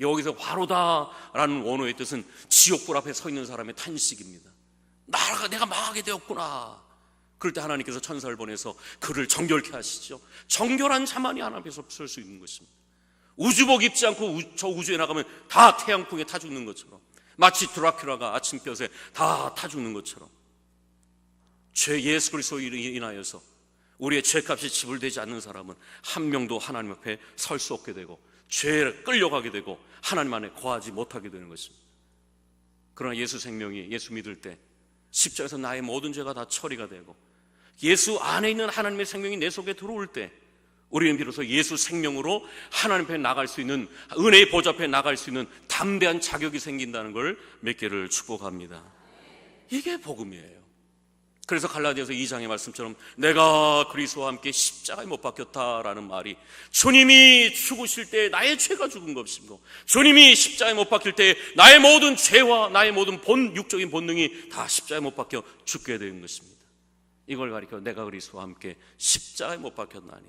여기서 화로다라는 원어의 뜻은 지옥불 앞에 서 있는 사람의 탄식입니다. 내가 망하게 되었구나. 그럴 때 하나님께서 천사를 보내서 그를 정결케 하시죠. 정결한 자만이 하나님 앞에서 설 수 있는 것입니다. 우주복 입지 않고 저 우주에 나가면 다 태양풍에 타 죽는 것처럼 마치 드라큘라가 아침볕에 다 타 죽는 것처럼 죄 예수 그리스도로 인하여서 우리의 죄값이 지불되지 않는 사람은 한 명도 하나님 앞에 설 수 없게 되고 죄에 끌려가게 되고 하나님 안에 거하지 못하게 되는 것입니다. 그러나 예수 생명이, 예수 믿을 때 십자가에서 나의 모든 죄가 다 처리가 되고 예수 안에 있는 하나님의 생명이 내 속에 들어올 때 우리는 비로소 예수 생명으로 하나님 앞에 나갈 수 있는, 은혜의 보좌 앞에 나갈 수 있는 담대한 자격이 생긴다는 걸 몇 개를 축복합니다. 이게 복음이에요. 그래서 갈라디아서 2장의 말씀처럼 내가 그리스도와 함께 십자가에 못 박혔다라는 말이 주님이 죽으실 때 나의 죄가 죽은 것이고 주님이 십자가에 못 박힐 때 나의 모든 죄와 나의 모든 육적인 본능이 다 십자가에 못 박혀 죽게 되는 것입니다. 이걸 가리켜 내가 그리스도와 함께 십자가에 못 박혔나니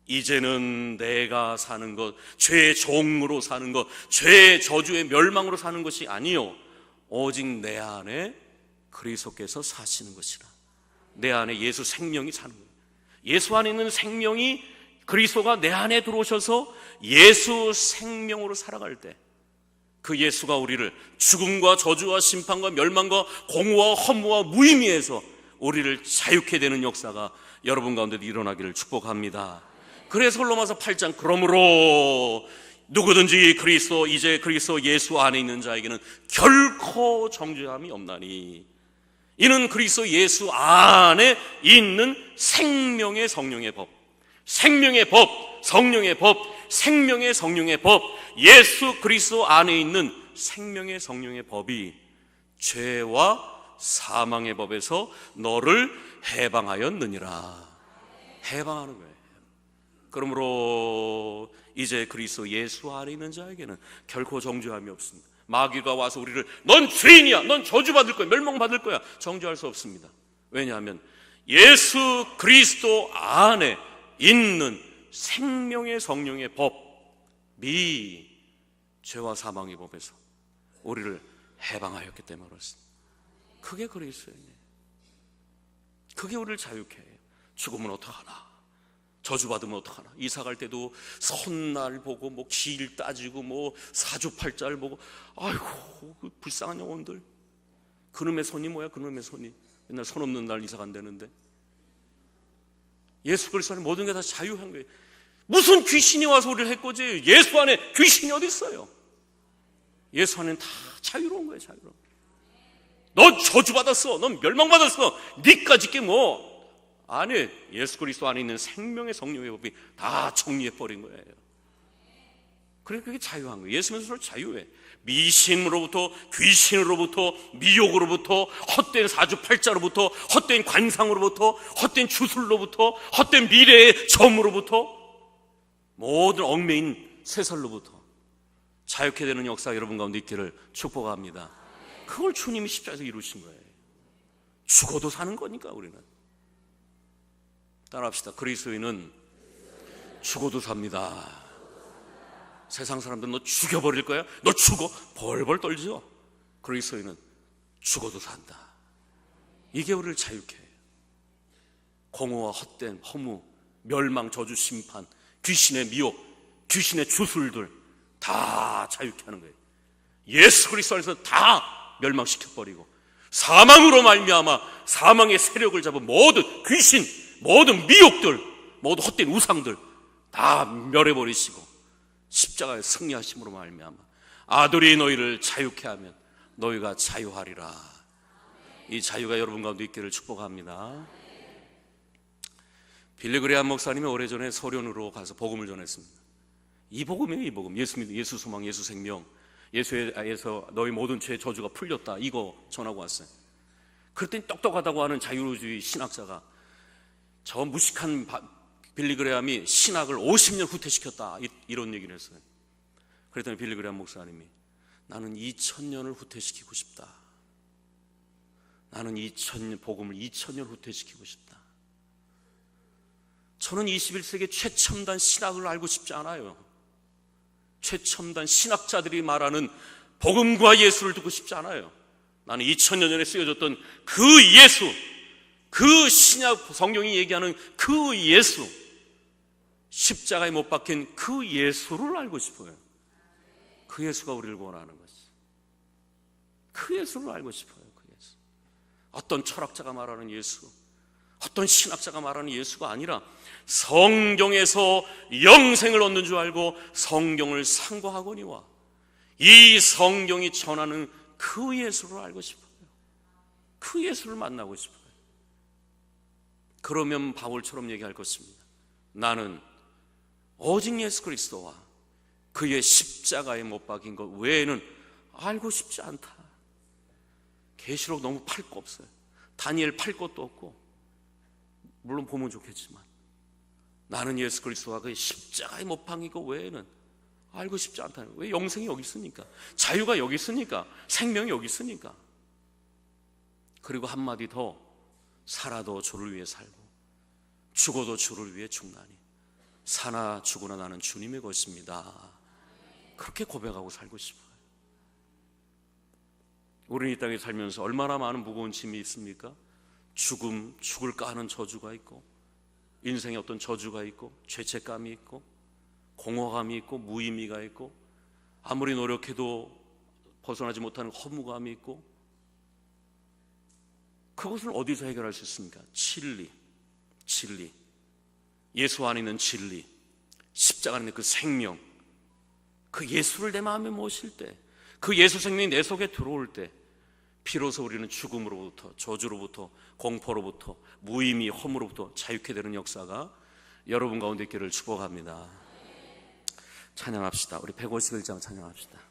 이제는 내가 사는 것, 죄의 종으로 사는 것, 죄의 저주의 멸망으로 사는 것이 아니요 오직 내 안에 그리스도께서 사시는 것이라. 내 안에 예수 생명이 사는 거예요. 예수 안에 있는 생명이, 그리스도가 내 안에 들어오셔서 예수 생명으로 살아갈 때 그 예수가 우리를 죽음과 저주와 심판과 멸망과 공허와 허무와 무의미에서 우리를 자유케 되는 역사가 여러분 가운데도 일어나기를 축복합니다. 그래서 로마서 8장 그러므로 누구든지 이제 그리스도 예수 안에 있는 자에게는 결코 정죄함이 없나니 이는 그리스도 예수 안에 있는 생명의 성령의 법, 생명의 법, 성령의 법, 생명의 성령의 법, 예수 그리스도 안에 있는 생명의 성령의 법이 죄와 사망의 법에서 너를 해방하였느니라. 해방하는 거예요. 그러므로 이제 그리스도 예수 안에 있는 자에게는 결코 정죄함이 없습니다. 마귀가 와서 우리를 넌 죄인이야, 넌 저주받을 거야, 멸망받을 거야 정죄할 수 없습니다. 왜냐하면 예수 그리스도 안에 있는 생명의 성령의 법이 죄와 사망의 법에서 우리를 해방하였기 때문에 그렇습니다. 그게 그리스도예요. 그게 우리를 자유케 해요. 죽으면 어떡하나, 저주받으면 어떡하나. 이사 갈 때도 선날 보고 뭐 길 따지고 뭐 사주팔자를 보고, 아이고 그 불쌍한 영혼들. 그놈의 손이 뭐야, 그놈의 손이. 맨날 손 없는 날 이사 간다는데. 예수 그리스도 안에 모든 게 다 자유한 거예요. 무슨 귀신이 와서 우리를 해코지해요. 예수 안에 귀신이 어디 있어요? 예수 안에는 다 자유로운 거예요. 자유로운. 넌 저주받았어, 넌 멸망받았어, 니까짓 게 뭐. 아니, 예수 그리스도 안에 있는 생명의 성령의 법이 다 정리해버린 거예요. 그래, 그게 자유한 거예요. 예수 믿으면 자유해. 미신으로부터, 귀신으로부터, 미혹으로부터, 헛된 사주팔자로부터, 헛된 관상으로부터, 헛된 주술로부터, 헛된 미래의 점으로부터, 모든 얽매인 쇠설로부터 자유케 되는 역사 여러분 가운데 있기를 축복합니다. 그걸 주님이 십자가에서 이루신 거예요. 죽어도 사는 거니까 우리는. 따라합시다. 그리스도인은 죽어도 삽니다. 세상 사람들은 너 죽여버릴 거야? 너 죽어? 벌벌 떨죠. 그리스도인은 죽어도 산다. 이게 우리를 자유케 해요. 공허와 헛된 허무, 멸망, 저주, 심판, 귀신의 미혹, 귀신의 주술들 다 자유케 하는 거예요. 예수 그리스도 안에서 다 멸망시켜버리고 사망으로 말미암아 사망의 세력을 잡은 모든 귀신, 모든 미혹들, 모든 헛된 우상들 다 멸해버리시고 십자가의 승리하심으로 말미암아 아들이 너희를 자유케 하면 너희가 자유하리라. 이 자유가 여러분 가운데 있기를 축복합니다. 빌리그레암 목사님이 오래전에 소련으로 가서 복음을 전했습니다. 이 복음이에요. 이 복음. 예수 믿음, 예수 소망, 예수 생명, 예수에서 너희 모든 죄 저주가 풀렸다, 이거 전하고 왔어요. 그랬더니 똑똑하다고 하는 자유주의 신학자가 저 무식한 빌리그레암이 신학을 50년 후퇴시켰다, 이런 얘기를 했어요. 그랬더니 빌리그레암 목사님이 나는 2000년을 후퇴시키고 싶다. 나는 복음을 2000년 후퇴시키고 싶다. 저는 21세기 최첨단 신학을 알고 싶지 않아요. 최첨단 신학자들이 말하는 복음과 예수를 듣고 싶지 않아요. 나는 2000년 전에 쓰여졌던 그 예수, 그 신약 성경이 얘기하는 그 예수, 십자가에 못 박힌 그 예수를 알고 싶어요. 그 예수가 우리를 구원하는 것이. 그 예수를 알고 싶어요. 그 예수. 어떤 철학자가 말하는 예수, 어떤 신학자가 말하는 예수가 아니라 성경에서 영생을 얻는 줄 알고 성경을 상고하거니와 이 성경이 전하는 그 예수를 알고 싶어요. 그 예수를 만나고 싶어요. 그러면 바울처럼 얘기할 것입니다. 나는 오직 예수 그리스도와 그의 십자가에 못 박힌 것 외에는 알고 싶지 않다. 계시록 너무 팔 거 없어요. 다니엘 팔 것도 없고, 물론 보면 좋겠지만 나는 예수 그리스도와 그의 십자가에 못 박힌 것 외에는 알고 싶지 않다. 왜? 영생이 여기 있으니까, 자유가 여기 있으니까, 생명이 여기 있으니까. 그리고 한마디 더, 살아도 주를 위해 살고 죽어도 주를 위해 죽나니 사나 죽으나 나는 주님의 것입니다. 그렇게 고백하고 살고 싶어요. 우리는 이 땅에 살면서 얼마나 많은 무거운 짐이 있습니까? 죽음, 죽을까 하는 저주가 있고, 인생에 어떤 저주가 있고, 죄책감이 있고, 공허감이 있고, 무의미가 있고, 아무리 노력해도 벗어나지 못하는 허무감이 있고, 그것을 어디서 해결할 수 있습니까? 진리. 예수 안에 있는 진리, 십자가 안에 있는 그 생명, 그 예수를 내 마음에 모실 때, 그 예수 생명이 내 속에 들어올 때 비로소 우리는 죽음으로부터, 저주로부터, 공포로부터, 무의미, 허무로부터 자유케 되는 역사가 여러분 가운데 있기를 축복합니다. 찬양합시다. 우리 151장 찬양합시다.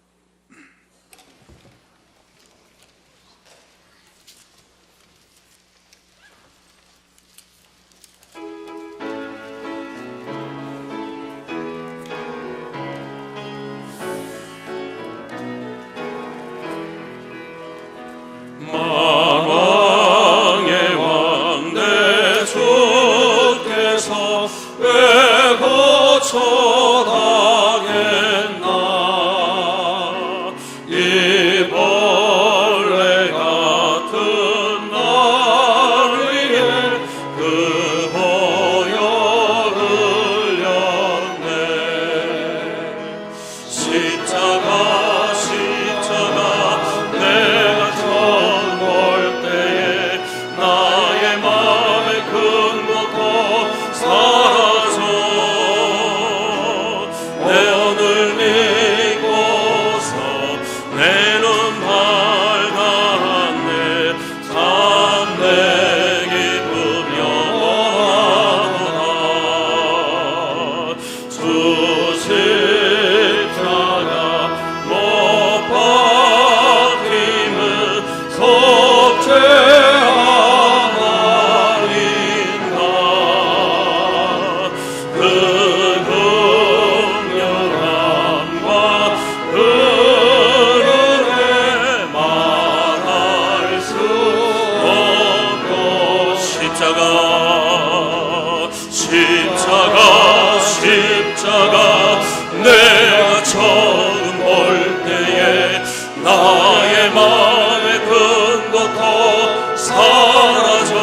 십자가 내가 처음 볼 때에 나의 마음의 근거도 사라져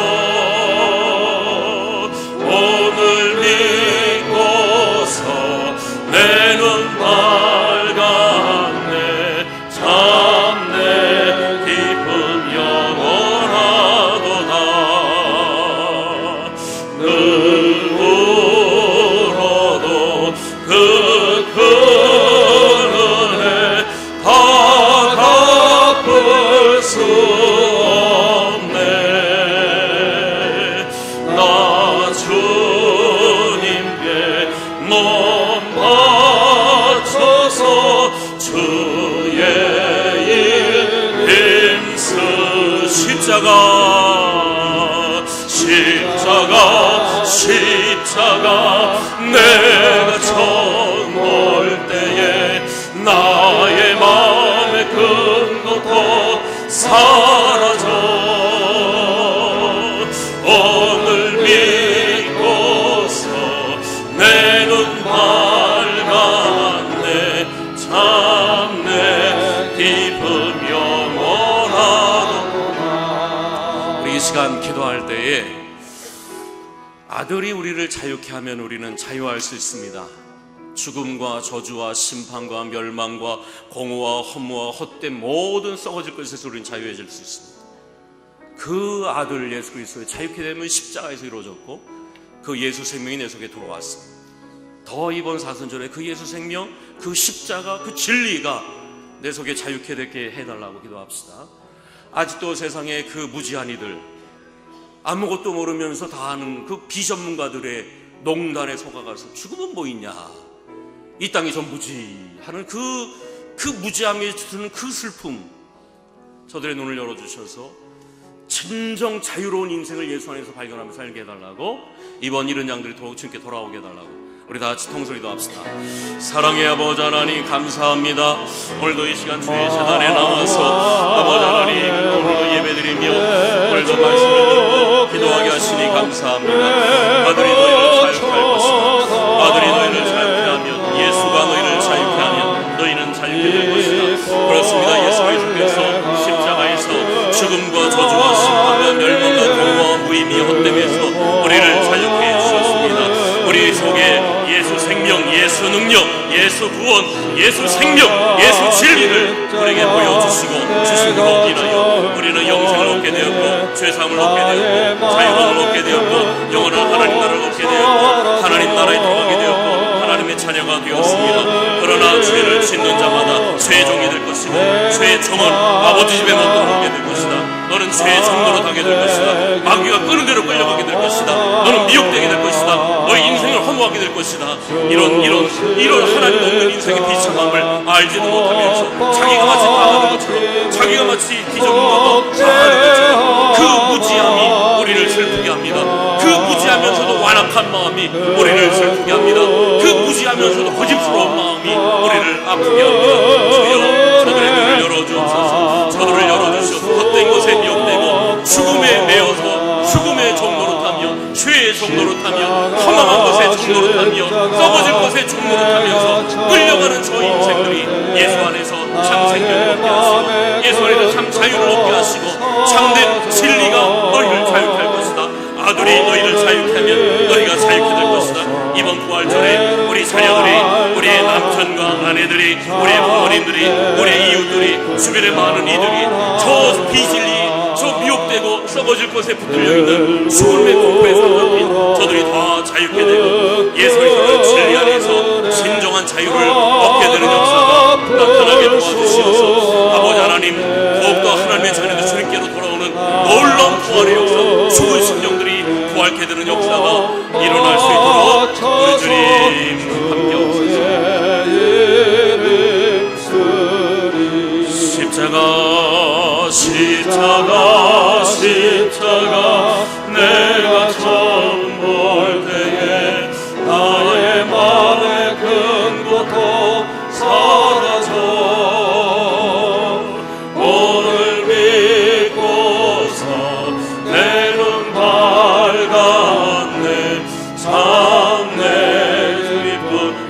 오늘 믿고서 내 눈 밝았네 참내 기쁨 영원하도다 누구로도 그 큰 은혜 다 갚을 수 없네 나 주님께 몸 바쳐서 주의 일 힘쓰 십자가 내가 처음 볼 때에 나의 마음의 근거도 사라져 오늘 믿고서 내 눈 밝았네 참내 기쁨 영원하도다 우리 이 시간 기도할 때에 아들이 우리를 자유케 하면 우리는 자유할 수 있습니다. 죽음과 저주와 심판과 멸망과 공허와 허무와 헛된 모든 썩어질 것에서 우리는 자유해질 수 있습니다. 그 아들 예수 그리스도의 자유케 되면 십자가에서 이루어졌고 그 예수 생명이 내 속에 들어왔습니다. 더 이번 사순절에 그 예수 생명, 그 십자가, 그 진리가 내 속에 자유케 되게 해달라고 기도합시다. 아직도 세상에 그 무지한 이들, 아무것도 모르면서 다 하는 그 비전문가들의 농단에 속아가서 죽으면 뭐 있냐, 이 땅이 전부지 하는 그 무지함에 주는 그 슬픔, 저들의 눈을 열어주셔서 진정 자유로운 인생을 예수 안에서 발견하며 살게 해달라고, 이번 이른 양들이 주님께 돌아오게 해달라고 우리 다 같이 통소리도 합시다. 사랑의 아버지 하나님 감사합니다. 오늘도 이 시간 주의 재단에 나와서 아버지 하나님 오늘도 예배드리며 오늘도 말씀을 듣고 기도하게 하시니 감사합니다. 아들이 너희를 자유케 할 것이다. 아들이 너희를 자유케 하면, 예수가 너희를 자유케 하면 너희는 자유케 될 것이다. 그렇습니다. 예수 그리스도께서 십자가에서 죽음과 저주와 심판과 멸망과 공허와 무의미 헛됨에서 우리를 자유케 해주셨습니다. 우리 속에 예수 생명, 예수 능력, 예수 구원, 예수 생명, 예수 진리를 우리에게 보여주시고 주심으로 인하여 우리는 영생을 얻게 되었고 죄사함을 얻게 되었고 자유를 얻게 되었고 영원한 하나님 나라를 얻게 되었고 하나님 나라에 들어가게 되었고 하나님의 자녀가 되었습니다. 그러나 죄를 짓는 자마다 죄의 종이 될 것이고 죄의 종은 아버지 집에 못 들어오게 될 것이다. 너는 죄의 종로로 가게 될 것이다. 마귀가 끄는 대로 끌려가게 될 것이다. 너는 미혹되게 될 것이다. 너의 인생을 허무하게 될 것이다. 이런 하나님 없는 인생의 비참함을 알지도 못하면서 자기가 마치 다 하는 것처럼, 자기가 마치 비전문가가 다 하는 것처럼 그 무지함이 우리를 슬프게 합니다. 그 무지하면서도 완악한 마음이 우리를 슬프게 합니다. 그 무지하면서도 고집스러운 마음이 우리를 아프게 합니다. 주여, 저들의 눈을 열어주옵소서. 저들을 열어주시옵소서. 헛된 것에 미혹되고 죽음에 매여서 죽음의 종로로 타며 죄의 종로로 타며 험한 것의 종로로 타며 썩어질 것의 종로로 타면서 끌려가는 저 인생들이 예수 안에서 참 생명을 얻게 하시고 예수 안에서 참 자유를 얻게 하시고 참된 진리가 너희를 자유케 할 것이다. 아들이 너희를 자유케 하면 너희가 자유케 될 것이다. 이번 부활절에 우리 자녀들이, 우리의 남편과 아내들이, 우리의 부모님들이, 우리의 이웃들이, 주변의 많은 이들이 저 비진리, 저 미혹되고 썩어질 것에 붙들려 있는 죽음의 공포에 사로잡힌 저들이 다 자유케 되고 예수 그리스도의 진리 안에서 진정한 자유를 얻게 되는 역사가 나타나게 도와주시옵소서. 아버지 하나님, 더욱더 하나님의 자녀들 주님께로 돌아오는 놀라운 부활의 역사, 죽은 심령들이 부활케 되는 역사가 일어날 수 있도록 우리 주님 함께 없으시오. 십자가 십자가 십자가 내가 처음 볼 때에 나의 마음의 큰 고통 사라져 오늘 믿고서 내 눈 밝았네 참내 기쁜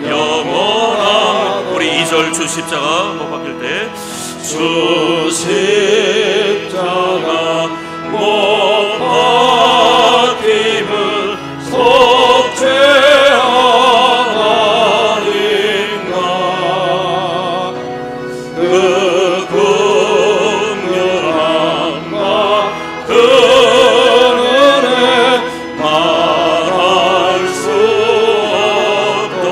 영원한 우리 2절 주 십자가 못 바뀔 때 주 십자가 못 박힘을 속죄하나인가 그 긍휼함과 그 은혜 말할 수 없도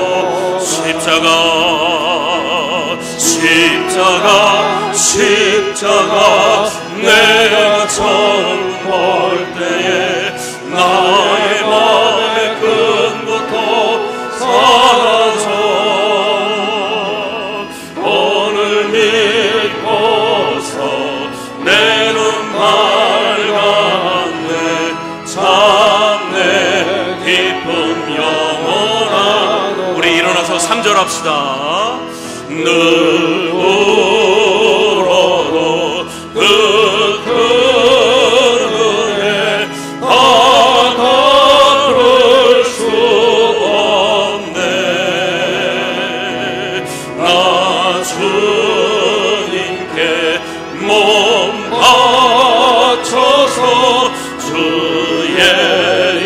십자가 내가 처음 볼 때에 나의 마음의 큰 고통 사라져 오늘 믿고서 내 눈 밝았네 참내 기쁨 영원한 우리 일어나서 3절 합시다. 늘 울어도 그 은혜 다 갚을 수 없네 나 주님께 몸 바쳐서 주의 일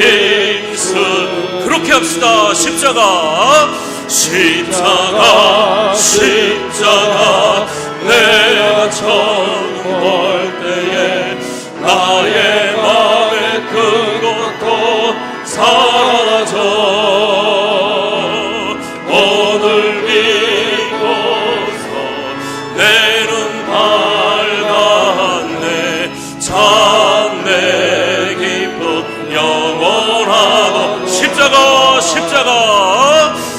힘쓰 그렇게 합시다. 십자가 십자가 십자가 내가 처음 볼 때에 나의 맘에 그것도 사라져 오늘 믿고서 내 눈 밝았네 참내 기쁨 영원하고 십자가 십자가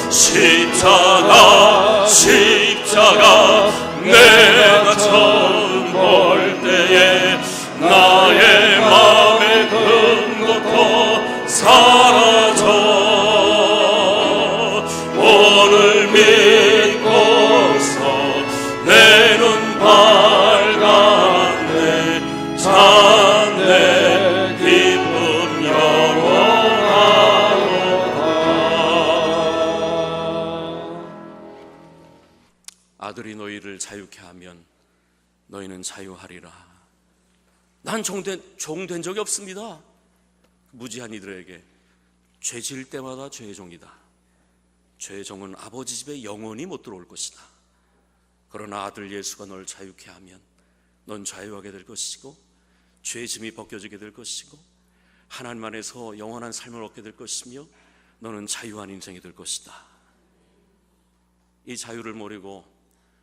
십자가 십자가 내가 처음 볼 때에 나의 맘에 근것도 사라져 오늘 믿고서 내 눈 밝았네 참내 기쁨 영원하도다. 아들이 너희를 자유케 하면 너희는 자유하리라. 난 종된 적이 없습니다. 무지한 이들에게 죄 지을 때마다 죄의 종이다. 죄의 종은 아버지 집에 영원히 못 들어올 것이다. 그러나 아들 예수가 널 자유케 하면 넌 자유하게 될 것이고 죄의 짐이 벗겨지게 될 것이고 하나님 안에서 영원한 삶을 얻게 될 것이며 너는 자유한 인생이 될 것이다. 이 자유를 모르고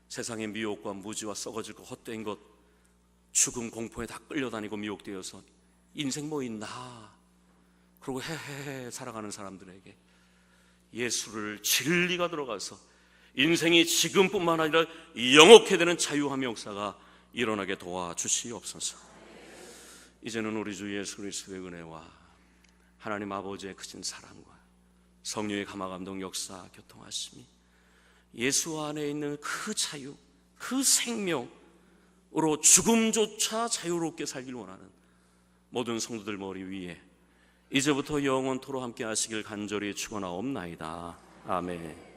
세상의 미혹과 무지와 썩어질 것, 헛된 것, 죽음 공포에 다 끌려다니고 미혹되어서 인생 뭐 있나 그러고 헤헤헤 살아가는 사람들에게 예수를 진리가 들어가서 인생이 지금뿐만 아니라 영원케 되는 자유함의 역사가 일어나게 도와주시옵소서. 이제는 우리 주 예수 그리스도의 은혜와 하나님 아버지의 크신 사랑과 성령의 감화감동 역사 교통하심이 예수 안에 있는 그 자유, 그 생명으로 죽음조차 자유롭게 살길 원하는 모든 성도들 머리 위에 이제부터 영원토록 함께 하시길 간절히 축원하옵나이다. 아멘.